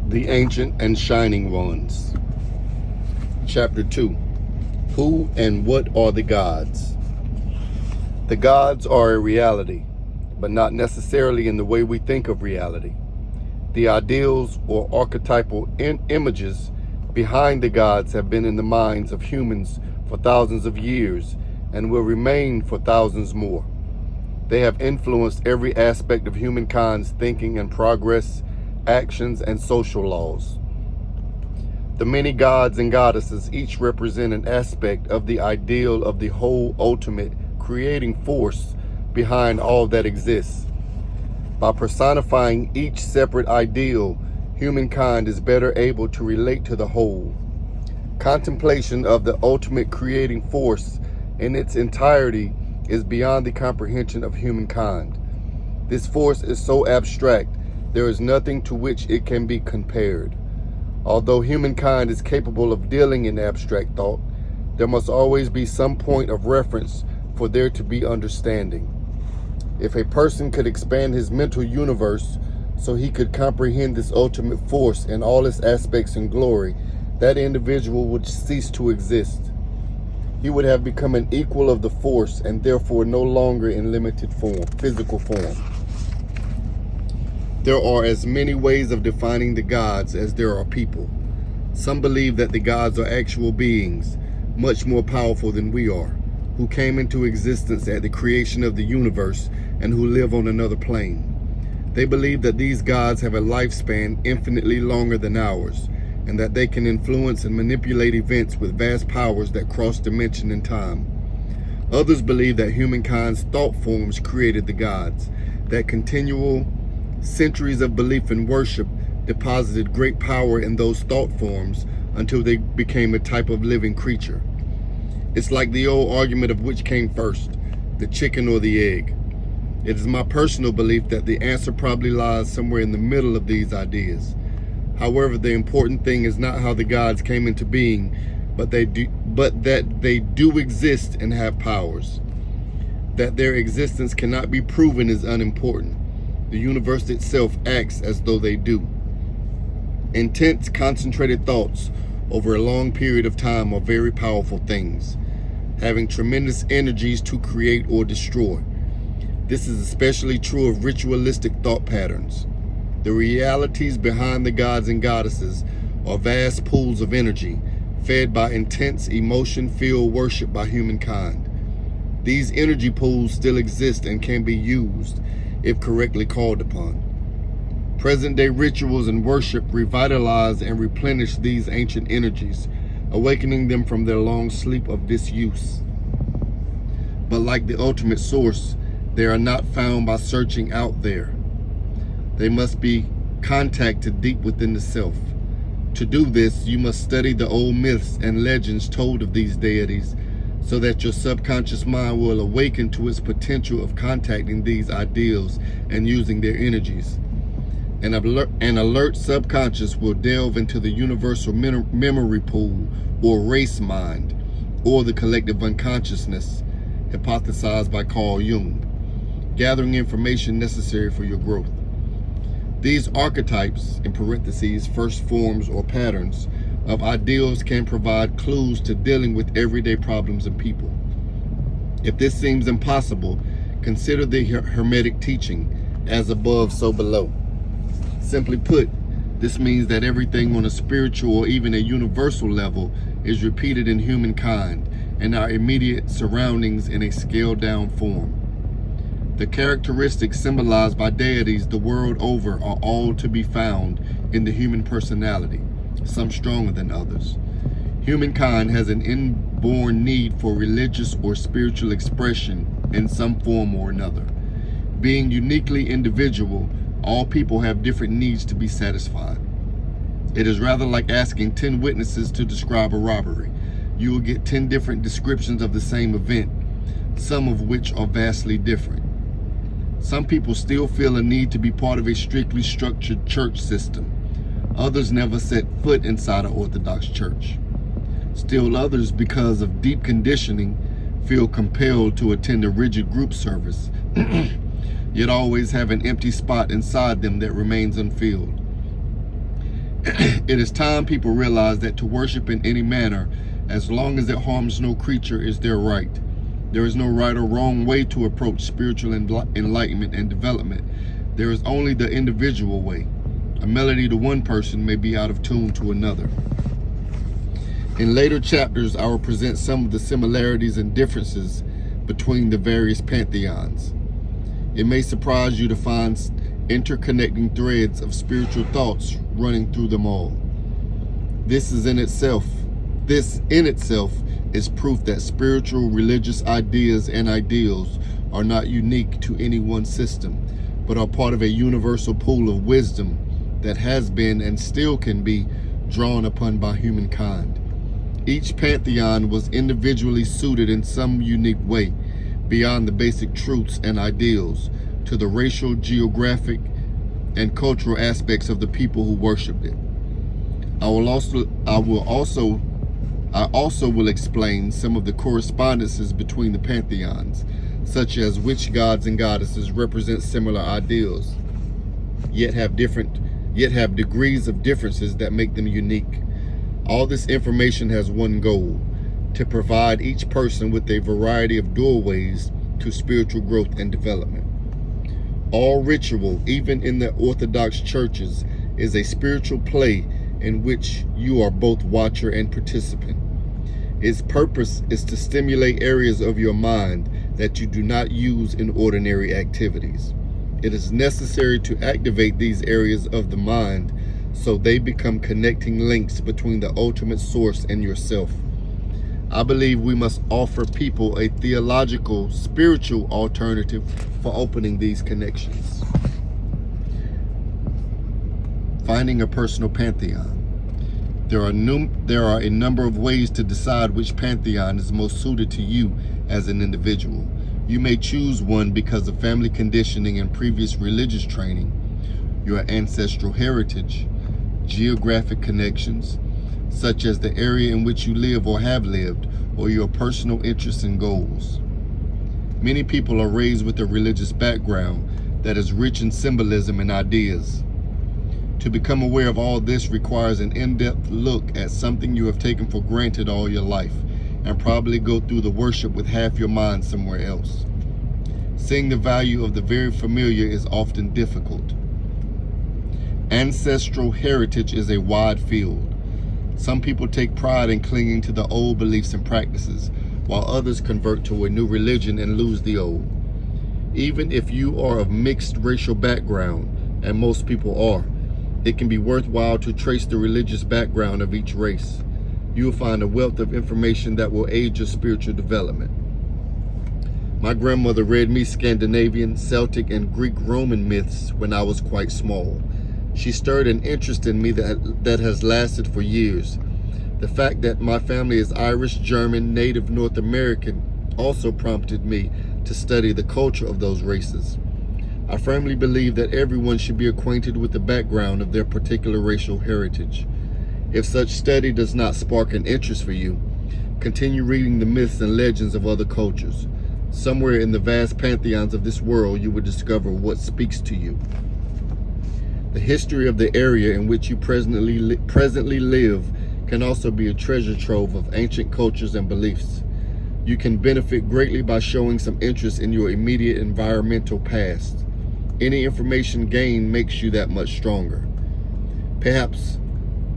The Ancient and Shining Ones. Chapter 2. Who and what are the gods? The gods are a reality, but not necessarily in the way we think of reality. The ideals or archetypal images behind the gods have been in the minds of humans for thousands of years and will remain for thousands more. They have influenced every aspect of humankind's thinking and progress, actions, and social laws. The many gods and goddesses each represent an aspect of the ideal of the whole ultimate creating force behind all that exists. By personifying each separate ideal, humankind is better able to relate to the whole. Contemplation of the ultimate creating force in its entirety is beyond the comprehension of humankind. This force is so abstract, there is nothing to which it can be compared. Although humankind is capable of dealing in abstract thought, there must always be some point of reference for there to be understanding. If a person could expand his mental universe so he could comprehend this ultimate force in all its aspects and glory, that individual would cease to exist. He would have become an equal of the force and therefore no longer in limited form, physical form. There are as many ways of defining the gods as there are people. Some believe that the gods are actual beings, much more powerful than we are, who came into existence at the creation of the universe and who live on another plane. They believe that these gods have a lifespan infinitely longer than ours, and that they can influence and manipulate events with vast powers that cross dimension and time. Others believe that humankind's thought forms created the gods, that continual centuries of belief and worship deposited great power in those thought forms until they became a type of living creature. It's like the old argument of which came first, the chicken or the egg. It is my personal belief that the answer probably lies somewhere in the middle of these ideas. However, the important thing is not how the gods came into being, but that they do exist and have powers. That their existence cannot be proven is unimportant. The universe itself acts as though they do. Intense, concentrated thoughts over a long period of time are very powerful things, having tremendous energies to create or destroy. This is especially true of ritualistic thought patterns. The realities behind the gods and goddesses are vast pools of energy, fed by intense, emotion-filled worship by humankind. These energy pools still exist and can be used if correctly called upon. Present-day rituals and worship revitalize and replenish these ancient energies, awakening them from their long sleep of disuse. But like the ultimate source, they are not found by searching out there. They must be contacted deep within the self. To do this, you must study the old myths and legends told of these deities, so that your subconscious mind will awaken to its potential of contacting these ideals and using their energies. An alert subconscious will delve into the universal memory pool or race mind, or the collective unconsciousness, hypothesized by Carl Jung, gathering information necessary for your growth. These archetypes, in parentheses, first forms or patterns, of ideals can provide clues to dealing with everyday problems and people. If this seems impossible, consider the Hermetic teaching, as above, so below. Simply put, this means that everything on a spiritual or even a universal level is repeated in humankind and our immediate surroundings in a scaled down form. The characteristics symbolized by deities the world over are all to be found in the human personality, some stronger than others. Humankind has an inborn need for religious or spiritual expression in some form or another. Being uniquely individual, all people have different needs to be satisfied. It is rather like asking 10 witnesses to describe a robbery. You will get 10 different descriptions of the same event, some of which are vastly different. Some people still feel a need to be part of a strictly structured church system. Others never set foot inside an Orthodox church. Still others, because of deep conditioning, feel compelled to attend a rigid group service, yet always have an empty spot inside them that remains unfilled. It is time people realize that to worship in any manner, as long as it harms no creature, is their right. There is no right or wrong way to approach spiritual enlightenment and development. There is only the individual way. A melody to one person may be out of tune to another. In later chapters, I will present some of the similarities and differences between the various pantheons. It may surprise you to find interconnecting threads of spiritual thoughts running through them all. This in itself is proof that spiritual religious ideas and ideals are not unique to any one system, but are part of a universal pool of wisdom that has been and still can be drawn upon by humankind. Each pantheon was individually suited in some unique way, beyond the basic truths and ideals, to the racial, geographic, and cultural aspects of the people who worshipped it. I also will explain some of the correspondences between the pantheons, such as which gods and goddesses represent similar ideals, yet have degrees of differences that make them unique. All this information has one goal: to provide each person with a variety of doorways to spiritual growth and development. All ritual, even in the Orthodox churches, is a spiritual play in which you are both watcher and participant. Its purpose is to stimulate areas of your mind that you do not use in ordinary activities. It is necessary to activate these areas of the mind so they become connecting links between the ultimate source and yourself. I believe we must offer people a theological, spiritual alternative for opening these connections. Finding a personal pantheon. There are a number of ways to decide which pantheon is most suited to you as an individual. You may choose one because of family conditioning and previous religious training, your ancestral heritage, geographic connections, such as the area in which you live or have lived, or your personal interests and goals. Many people are raised with a religious background that is rich in symbolism and ideas. To become aware of all this requires an in-depth look at something you have taken for granted all your life, and probably go through the worship with half your mind somewhere else. Seeing the value of the very familiar is often difficult. Ancestral heritage is a wide field. Some people take pride in clinging to the old beliefs and practices, while others convert to a new religion and lose the old. Even if you are of mixed racial background, and most people are, it can be worthwhile to trace the religious background of each race. You will find a wealth of information that will aid your spiritual development. My grandmother read me Scandinavian, Celtic, and Greek Roman myths when I was quite small. She stirred an interest in me that has lasted for years. The fact that my family is Irish, German, Native North American also prompted me to study the culture of those races. I firmly believe that everyone should be acquainted with the background of their particular racial heritage. If such study does not spark an interest for you, continue reading the myths and legends of other cultures. Somewhere in the vast pantheons of this world, you will discover what speaks to you. The history of the area in which you presently live can also be a treasure trove of ancient cultures and beliefs. You can benefit greatly by showing some interest in your immediate environmental past. Any information gained makes you that much stronger. Perhaps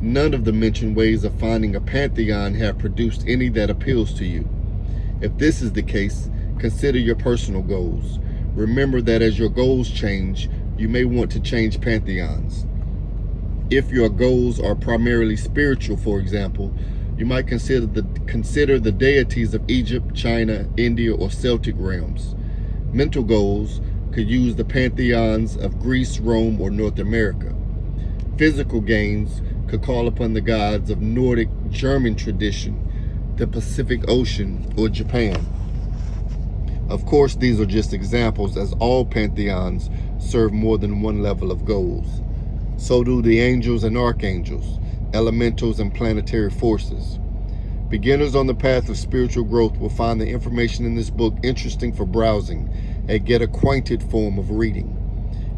none of the mentioned ways of finding a pantheon have produced any that appeals to you. If this is the case, consider your personal goals. Remember that as your goals change, you may want to change pantheons. If your goals are primarily spiritual, for example, you might consider the deities of Egypt, China, India, or Celtic realms. Mental goals could use the pantheons of Greece, Rome, or North America. Physical gains could call upon the gods of Nordic German tradition, the Pacific Ocean, or Japan. Of course, these are just examples, as all pantheons serve more than one level of goals. So do the angels and archangels, elementals and planetary forces. Beginners on the path of spiritual growth will find the information in this book interesting for browsing, a get acquainted form of reading.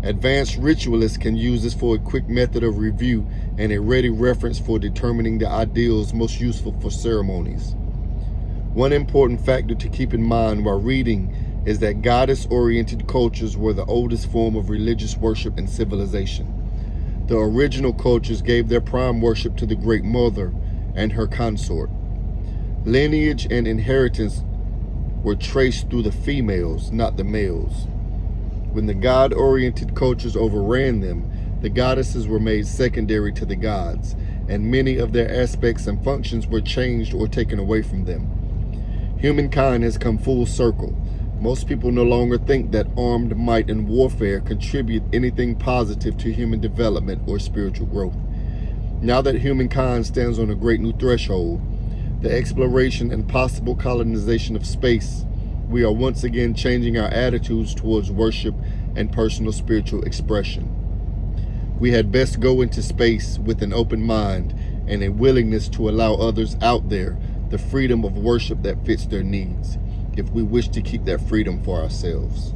Advanced ritualists can use this for a quick method of review and a ready reference for determining the ideals most useful for ceremonies. One important factor to keep in mind while reading is that goddess-oriented cultures were the oldest form of religious worship and civilization. The original cultures gave their prime worship to the Great Mother and her consort. Lineage and inheritance were traced through the females, not the males. When the god-oriented cultures overran them, the goddesses were made secondary to the gods, and many of their aspects and functions were changed or taken away from them. Humankind has come full circle. Most people no longer think that armed might and warfare contribute anything positive to human development or spiritual growth. Now that humankind stands on a great new threshold, the exploration and possible colonization of space, we are once again changing our attitudes towards worship and personal spiritual expression. We had best go into space with an open mind and a willingness to allow others out there the freedom of worship that fits their needs, if we wish to keep that freedom for ourselves.